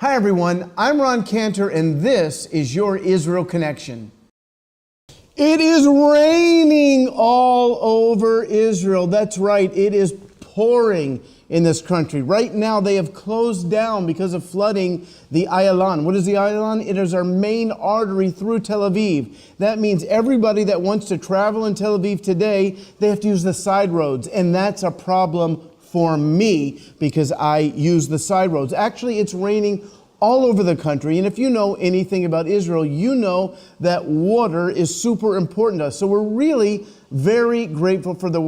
Hi everyone, I'm Ron Cantor and this is your Israel Connection. It is raining all over Israel. That's right, it is pouring in this country. Right now they have closed down because of flooding the Ayalon. What is the Ayalon? It is our main artery through Tel Aviv. That means everybody that wants to travel in Tel Aviv today, they have to use the side roads, and that's a problem for me because I use the side roads. Actually, it's raining all over the country, and if you know anything about Israel, you know that water is super important to us. So we're really very grateful for the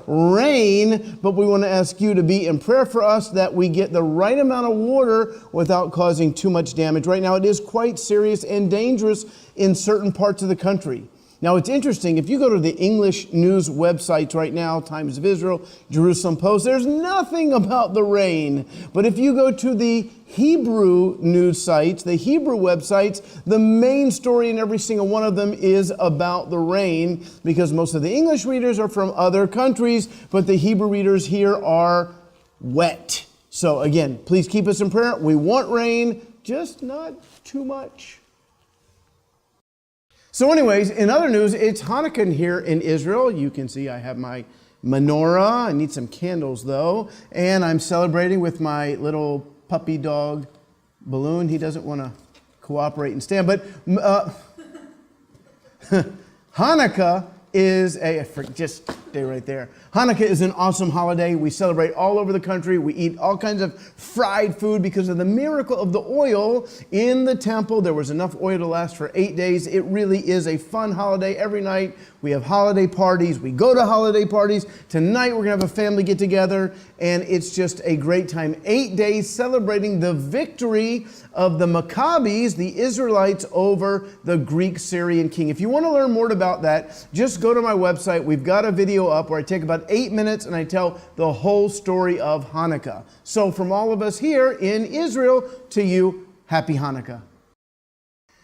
rain, but we want to ask you to be in prayer for us that we get the right amount of water without causing too much damage. Right now, it is quite serious and dangerous in certain parts of the country. Now, it's interesting, if you go to the English news websites right now, Times of Israel, Jerusalem Post, there's nothing about the rain. But if you go to the Hebrew news sites, the Hebrew websites, the main story in every single one of them is about the rain, because most of the English readers are from other countries, but the Hebrew readers here are wet. So again, please keep us in prayer. We want rain, just not too much. So anyways, in other news, it's Hanukkah here in Israel. You can see I have my menorah. I need some candles though. And I'm celebrating with my little puppy dog, Balloon. He doesn't want to cooperate and stand. But Hanukkah is just stay right there. Hanukkah is an awesome holiday. We celebrate all over the country. We eat all kinds of fried food because of the miracle of the oil in the temple. There was enough oil to last for 8 days. It really is a fun holiday. Every night we have holiday parties. We go to holiday parties. Tonight we're going to have a family get together, and it's just a great time. 8 days celebrating the victory of the Maccabees, the Israelites, over the Greek-Syrian king. If you want to learn more about that, just go to my website. We've got a video up where I take about 8 minutes and I tell the whole story of Hanukkah. So from all of us here in Israel to you, happy Hanukkah.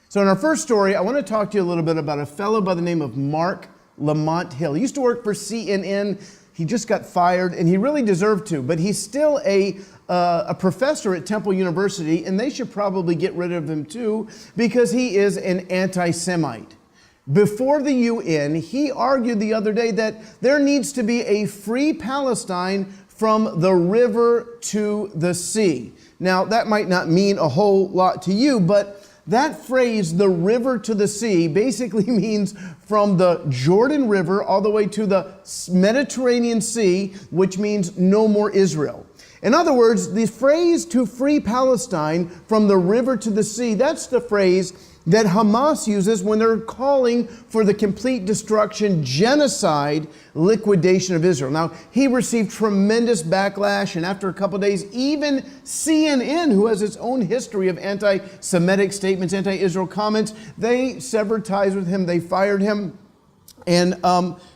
So in our first story, I want to talk to you a little bit about a fellow by the name of Mark Lamont Hill. He used to work for CNN. He just got fired, and he really deserved to, but he's still a professor at Temple University, and they should probably get rid of him too because he is an anti-Semite. Before the UN, he argued the other day that there needs to be a free Palestine from the river to the sea. Now, that might not mean a whole lot to you, but that phrase, the river to the sea, basically means from the Jordan River all the way to the Mediterranean Sea, which means no more Israel. In other words, the phrase to free Palestine from the river to the sea, that's the phrase that Hamas uses when they're calling for the complete destruction, genocide, liquidation of Israel. Now, he received tremendous backlash, and after a couple of days, even CNN, who has its own history of anti-Semitic statements, anti-Israel comments, they severed ties with him, they fired him. And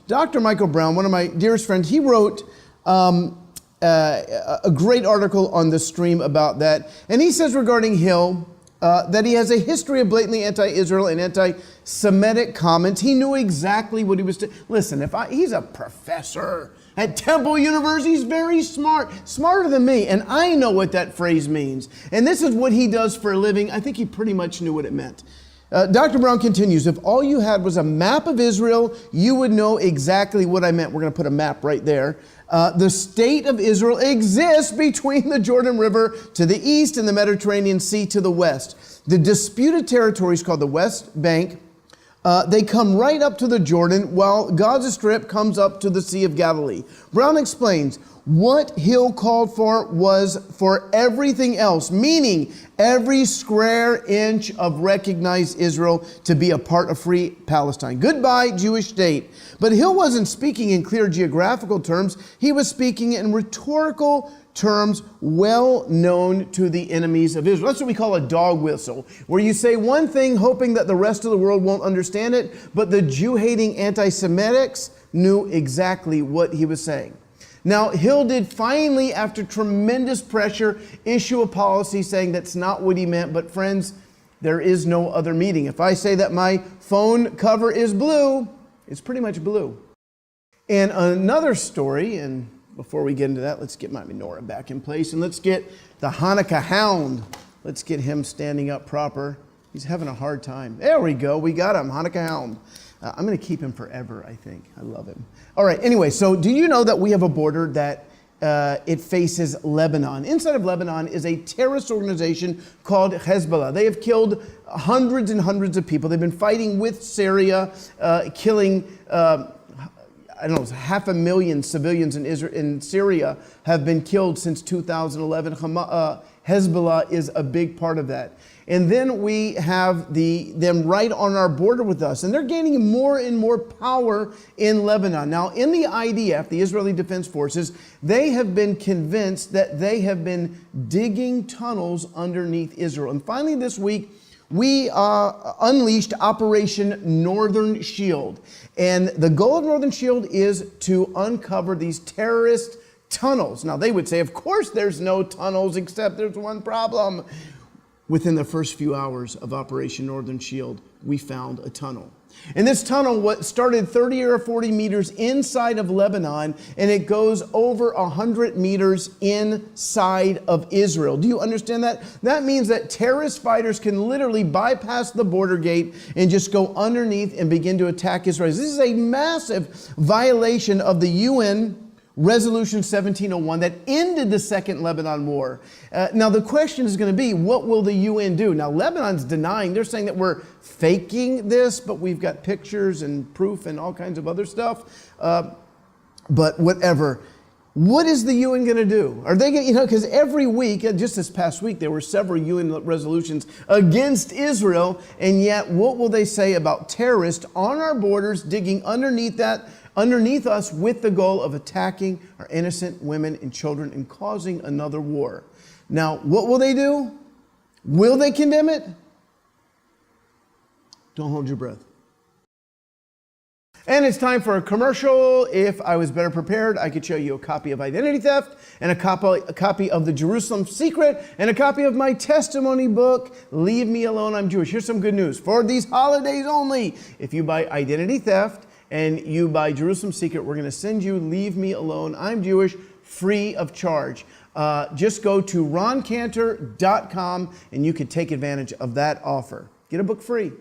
Dr. Michael Brown, one of my dearest friends, he wrote a great article on the stream about that. And he says regarding Hill, that he has a history of blatantly anti-Israel and anti-Semitic comments. He knew exactly what he was doing. Listen, he's a professor at Temple University. He's very smart, smarter than me, and I know what that phrase means. And this is what he does for a living. I think he pretty much knew what it meant. Dr. Brown continues, if all you had was a map of Israel, you would know exactly what I meant. We're going to put a map right there. The state of Israel exists between the Jordan River to the east and the Mediterranean Sea to the west. The disputed territories called the West Bank, they come right up to the Jordan, while Gaza Strip comes up to the Sea of Galilee. Brown explains, what Hill called for was for everything else, meaning every square inch of recognized Israel to be a part of free Palestine. Goodbye, Jewish state. But Hill wasn't speaking in clear geographical terms. He was speaking in rhetorical terms well known to the enemies of Israel. That's what we call a dog whistle, where you say one thing hoping that the rest of the world won't understand it, but the Jew-hating anti-Semitics knew exactly what he was saying. Now, Hill did finally, after tremendous pressure, issue a policy saying that's not what he meant. But friends, there is no other meaning. If I say that my phone cover is blue, it's pretty much blue. And another story, and before we get into that, let's get my menorah back in place, and let's get the Hanukkah hound. Let's get him standing up proper. He's having a hard time. There we go. We got him, Hanukkah hound. I'm going to keep him forever, I think. I love him. All right, anyway, so do you know that we have a border that it faces Lebanon? Inside of Lebanon is a terrorist organization called Hezbollah. They have killed hundreds and hundreds of people. They've been fighting with Syria, killing, 500,000 civilians in Syria have been killed since 2011. Hezbollah is a big part of that. And then we have them right on our border with us, and they're gaining more and more power in Lebanon. Now, in the IDF, the Israeli Defense Forces, they have been convinced that they have been digging tunnels underneath Israel. And finally this week, we unleashed Operation Northern Shield. And the goal of Northern Shield is to uncover these terrorist tunnels. Now, they would say, of course there's no tunnels, except there's one problem. Within the first few hours of Operation Northern Shield, we found a tunnel. And this tunnel started 30 or 40 meters inside of Lebanon, and it goes over 100 meters inside of Israel. Do you understand that? That means that terrorist fighters can literally bypass the border gate and just go underneath and begin to attack Israel. This is a massive violation of the UN Resolution 1701 that ended the Second Lebanon War. Now the question is going to be, what will the UN do? Now Lebanon's denying, they're saying that we're faking this, but we've got pictures and proof and all kinds of other stuff. But whatever. What is the UN going to do? Are they going to, because every week, just this past week, there were several UN resolutions against Israel, and yet what will they say about terrorists on our borders digging underneath us with the goal of attacking our innocent women and children and causing another war? Now, what will they do? Will they condemn it? Don't hold your breath. And it's time for a commercial. If I was better prepared, I could show you a copy of Identity Theft and a copy of The Jerusalem Secret and a copy of my testimony book, Leave Me Alone, I'm Jewish. Here's some good news. For these holidays only, if you buy Identity Theft and you buy Jerusalem Secret, we're going to send you Leave Me Alone, I'm Jewish, free of charge. Just go to roncantor.com and you can take advantage of that offer. Get a book free.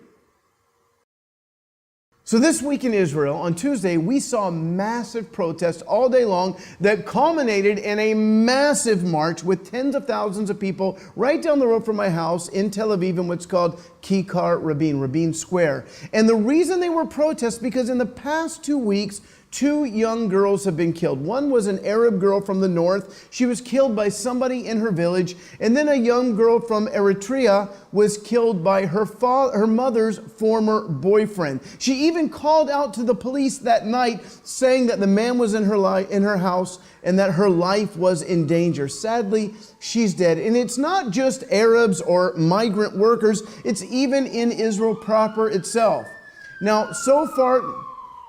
So this week in Israel, on Tuesday, we saw massive protests all day long that culminated in a massive march with tens of thousands of people right down the road from my house in Tel Aviv in what's called Kikar Rabin Square. And the reason they were protests, because in the past 2 weeks, 2 young girls have been killed. One was an Arab girl from the north. She was killed by somebody in her village. And then a young girl from Eritrea was killed by her mother's former boyfriend. She even called out to the police that night saying that the man was in her house and that her life was in danger. Sadly, she's dead. And it's not just Arabs or migrant workers. It's even in Israel proper itself. Now, so far,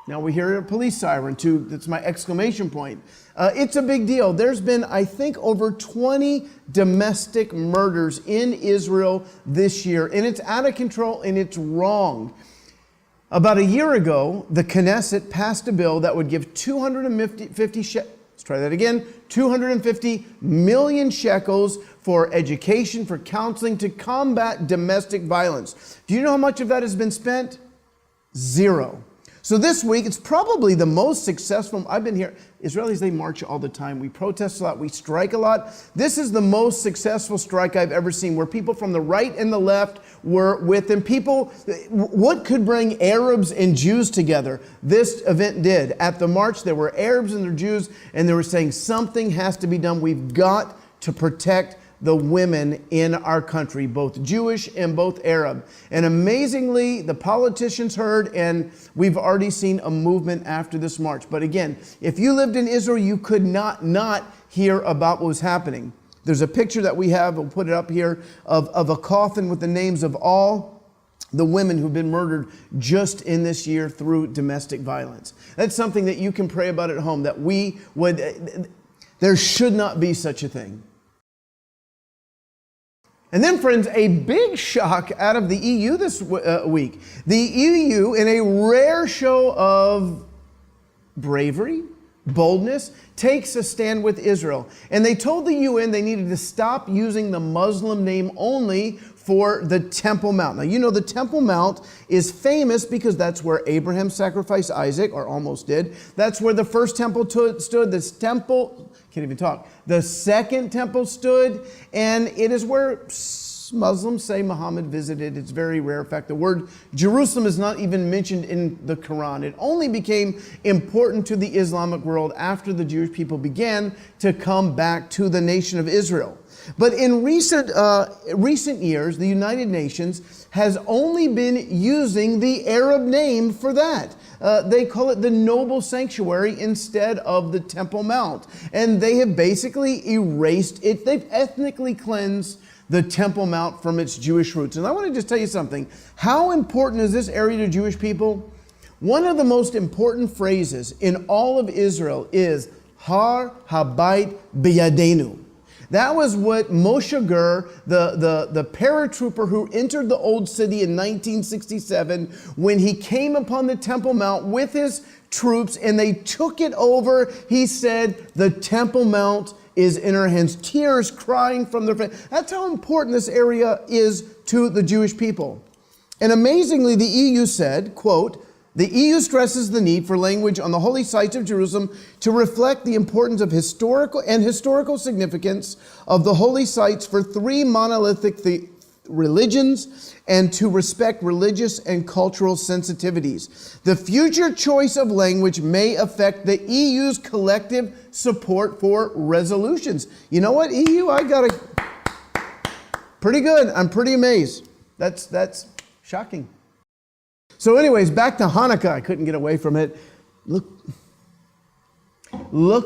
now we hear a police siren too. That's my exclamation point. It's a big deal. There's been, I think, over 20 domestic murders in Israel this year, and it's out of control and it's wrong. About a year ago, the Knesset passed a bill that would give 250 million shekels for education, for counseling, to combat domestic violence. Do you know how much of that has been spent? Zero. So this week, it's probably the most successful. I've been here. Israelis, they march all the time. We protest a lot. We strike a lot. This is the most successful strike I've ever seen, where people from the right and the left were with them. What could bring Arabs and Jews together? This event did. At the march, there were Arabs and there were Jews, and they were saying something has to be done. We've got to protect the women in our country, both Jewish and both Arab. And amazingly, the politicians heard, and we've already seen a movement after this march. But again, if you lived in Israel, you could not hear about what was happening. There's a picture that we have, we'll put it up here, of a coffin with the names of all the women who've been murdered just in this year through domestic violence. That's something that you can pray about at home, that there should not be such a thing. And then, friends, a big shock out of the EU this week. The EU, in a rare show of bravery, boldness, takes a stand with Israel. And they told the UN they needed to stop using the Muslim name only for the Temple Mount. Now, you know the Temple Mount is famous because that's where Abraham sacrificed Isaac, or almost did. That's where the first temple stood. This temple, can't even talk. The second temple stood, and it is where Muslims say Muhammad visited. It's very rare. In fact, the word Jerusalem is not even mentioned in the Quran. It only became important to the Islamic world after the Jewish people began to come back to the nation of Israel. But in recent years, the United Nations has only been using the Arab name for that. They call it the Noble Sanctuary instead of the Temple Mount. And they have basically erased it. They've ethnically cleansed the Temple Mount from its Jewish roots. And I want to just tell you something. How important is this area to Jewish people? One of the most important phrases in all of Israel is Har Habayit Biyadenu. That was what Moshe Gur, the paratrooper who entered the Old City in 1967, when he came upon the Temple Mount with his troops and they took it over, he said, the Temple Mount is in our hands. Tears crying from their face. That's how important this area is to the Jewish people. And amazingly, the EU said, quote, the EU stresses the need for language on the holy sites of Jerusalem to reflect the importance of historical significance of the holy sites for three monolithic religions and to respect religious and cultural sensitivities. The future choice of language may affect the EU's collective support for resolutions. You know what, EU? I got it pretty good. I'm pretty amazed. That's shocking. So anyways, back to Hanukkah. I couldn't get away from it. Look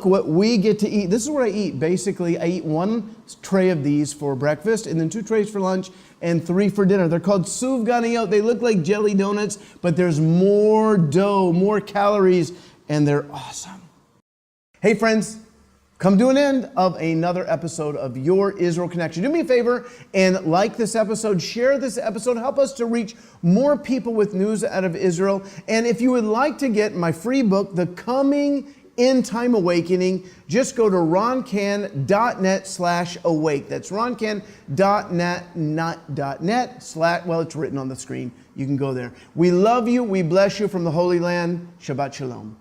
what we get to eat. This is what I eat. Basically, I eat one tray of these for breakfast, and then 2 trays for lunch, and 3 for dinner. They're called sufganiyot. They look like jelly donuts, but there's more dough, more calories, and they're awesome. Hey friends, come to an end of another episode of Your Israel Connection. Do me a favor and like this episode, share this episode, help us to reach more people with news out of Israel. And if you would like to get my free book, The Coming End Time Awakening, just go to roncan.net/awake. That's roncan.net/, well, it's written on the screen. You can go there. We love you. We bless you from the Holy Land. Shabbat Shalom.